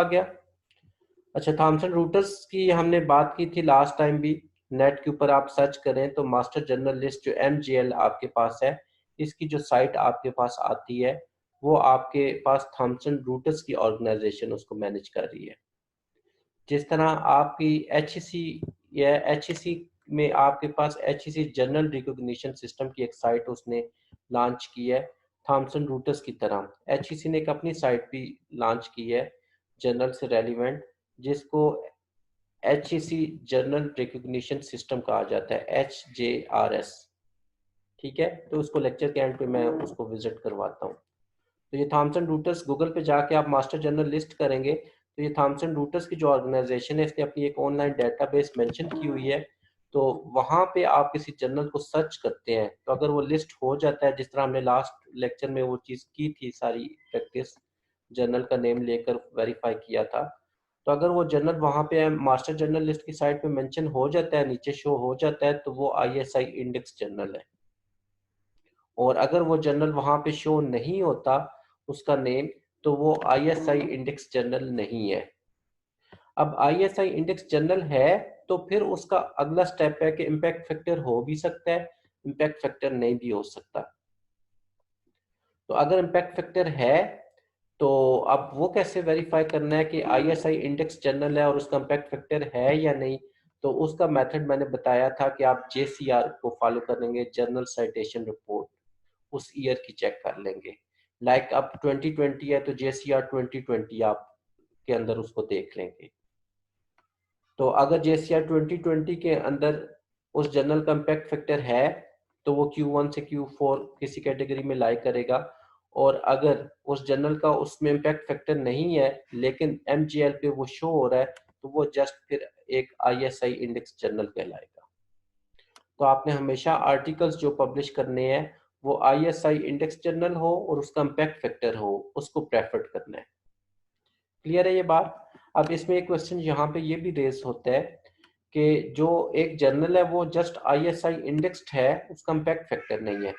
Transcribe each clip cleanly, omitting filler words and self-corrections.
आ गया। अच्छा, Thompson routers की हमने बात की थी लास्ट टाइम भी। नेट के ऊपर आप सर्च करें तो मास्टर जनरल लिस्ट जो MGL आपके पास है, इसकी जो साइट आपके पास आती है वो आपके पास थॉमसन रूटर्स की ऑर्गेनाइजेशन उसको मैनेज कर रही है। जिस तरह आपकी HEC या HEC में आपके पास HEC जनरल रिकॉग्निशन सिस्टम की एक साइट उसने लॉन्च की है, थॉमसन रूटर्स की तरह HEC ने एक अपनी साइट भी लॉन्च की है जनरल से रेलिवेंट, जिसको HEC जनरल रिकॉग्निशन सिस्टम कहा जाता है, HJRS। ठीक है, तो उसको लेक्चर के एंड पे मैं उसको विजिट करवाता हूँ। तो ये थॉमसन रूटर्स, गूगल पे जाके आप मास्टर जनरल लिस्ट करेंगे तो ये थॉमसन रूटर्स की जो ऑर्गेनाइजेशन है इसने अपनी एक ऑनलाइन डेटाबेस मेंशन की हुई है। तो वहाँ पे आप किसी जर्नल को सर्च करते हैं तो अगर वो लिस्ट हो जाता है, जिस तरह हमने लास्ट लेक्चर में वो चीज़ की थी, सारी प्रैक्टिस जर्नल का नेम लेकर वेरीफाई किया था, तो अगर वो जर्नल वहाँ पे मास्टर जर्नल लिस्ट की साइट पे मेंशन हो जाता है, नीचे शो हो जाता है, तो वो ISI इंडेक्स जर्नल है। और अगर वो जर्नल वहाँ पे शो नहीं होता उसका नेम, तो वो ISI इंडेक्स जर्नल नहीं है। अब ISI इंडेक्स जर्नल है तो फिर उसका अगला स्टेप है कि इम्पैक्ट फैक्टर हो भी सकता है, इम्पैक्ट फैक्टर नहीं भी हो सकता। तो अगर इम्पैक्ट फैक्टर है तो अब वो कैसे वेरीफाई करना है कि ISI इंडेक्स जर्नल है और उसका इम्पैक्ट फैक्टर है या नहीं। तो उसका मेथड मैंने बताया था कि आप JCR को फॉलो करेंगे, जर्नल साइटेशन रिपोर्ट, उस ईयर की चेक कर लेंगे। लाइक अब 2020 है तो JCR 2020 आप के अंदर उसको देख लेंगे। तो अगर JCR 2020 के अंदर उस जर्नल का इम्पैक्ट फैक्टर है तो वो Q1 से Q4 किसी कैटेगरी में लाई करेगा। और अगर उस जर्नल का उसमें इम्पैक्ट फैक्टर नहीं है लेकिन MGL पे वो शो हो रहा है तो वो जस्ट फिर एक ISI इंडेक्स जर्नल कहलाएगा। तो आपने हमेशा आर्टिकल्स जो पब्लिश करने हैं वो ISI इंडेक्स जर्नल हो और उसका इम्पैक्ट फैक्टर हो, उसको प्रेफर करना है। क्लियर है ये बात। अब इसमें एक क्वेश्चन यहाँ पे ये भी रेज होता है कि जो एक जर्नल है वो जस्ट ISI इंडेक्स्ड है, उसका इम्पैक्ट फैक्टर नहीं है,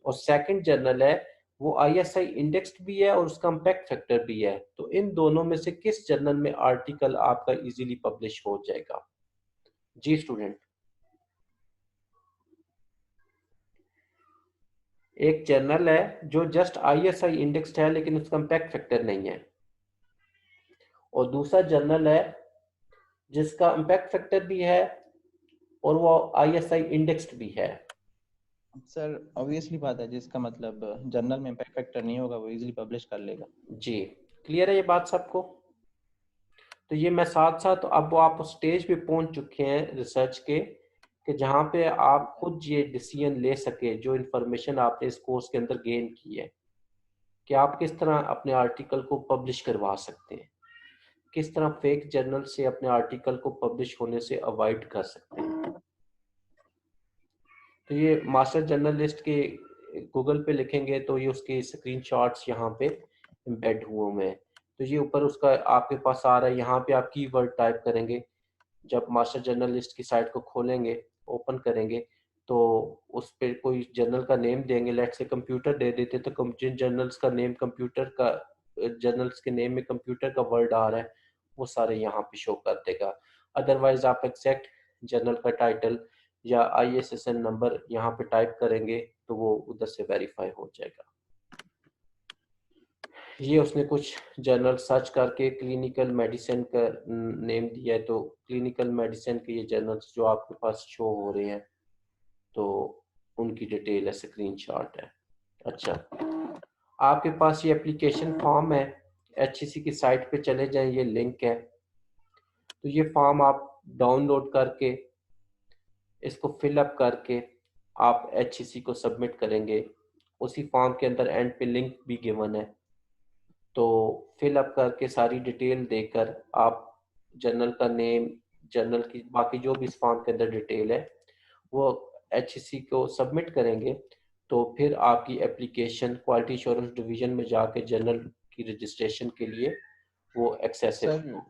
और सेकंड जर्नल है वो ISI इंडेक्स्ड भी है और उसका इम्पैक्ट फैक्टर भी है, तो इन दोनों में से किस जर्नल में आर्टिकल आपका इजीली पब्लिश हो जाएगा? जी स्टूडेंट, एक जर्नल है जो जस्ट ISI इंडेक्स्ड है लेकिन उसका इम्पैक्ट फैक्टर नहीं है, और दूसरा जर्नल है जिसका इम्पैक्ट फैक्टर भी है और वो ISI इंडेक्स्ड भी है। सर ऑब्वियसली बात है, जिसका मतलब जर्नल में इम्पैक्ट फैक्टर नहीं होगा वो इजीली पब्लिश कर लेगा। जी, क्लियर है ये बात सबको? तो ये मैं साथ साथ, अब वो आप स्टेज पे पहुंच चुके हैं रिसर्च के कि जहाँ पे आप खुद ये डिसीजन ले सके, जो इन्फॉर्मेशन आपने इस कोर्स के अंदर गेन की है कि आप किस तरह अपने आर्टिकल को पब्लिश करवा सकते हैं, किस तरह फेक जर्नल से अपने आर्टिकल को पब्लिश होने से अवॉइड कर सकते हैं। तो ये मास्टर जर्नलिस्ट के गूगल पे लिखेंगे तो ये उसके स्क्रीनशॉट्स यहाँ पे एम्बेड हुए हुए हैं। तो ये ऊपर उसका आपके पास आ रहा है, यहाँ पे आप कीवर्ड टाइप करेंगे, जब मास्टर जर्नलिस्ट की साइट को खोलेंगे, ओपन करेंगे, तो उस पर कोई जर्नल का नेम देंगे, लेट से कंप्यूटर दे देते तो जिन जर्नल्स का नेम कंप्यूटर का, जर्नल्स के नेम में कंप्यूटर का वर्ड आ रहा है वो सारे यहाँ पे शो कर देगा। अदरवाइज आप एग्जैक्ट जर्नल का टाइटल या ISSN नंबर यहाँ पे टाइप करेंगे तो वो उधर से वेरीफाई हो जाएगा। ये उसने कुछ जर्नल सर्च करके क्लिनिकल मेडिसिन का नेम दिया है, तो क्लिनिकल मेडिसिन के ये जर्नल्स जो आपके पास शो हो रहे हैं तो उनकी डिटेल है, स्क्रीनशॉट है। अच्छा, आपके पास ये एप्लीकेशन फॉर्म है, HEC की साइट पे चले जाएं, ये लिंक है, तो ये फॉर्म आप डाउनलोड करके इसको फिलअप करके आप HEC को सबमिट करेंगे। उसी फॉर्म के अंदर एंड पे लिंक भी गिवन है, तो फिलअप करके सारी डिटेल देकर आप जर्नल का नेम, जर्नल की बाकी जो भी इस फॉर्म के अंदर डिटेल है वो HEC को सबमिट करेंगे। तो फिर आपकी एप्लीकेशन क्वालिटी एश्योरेंस डिवीजन में जाके जर्नल की रजिस्ट्रेशन के लिए वो एक्सेसिबल सर हो।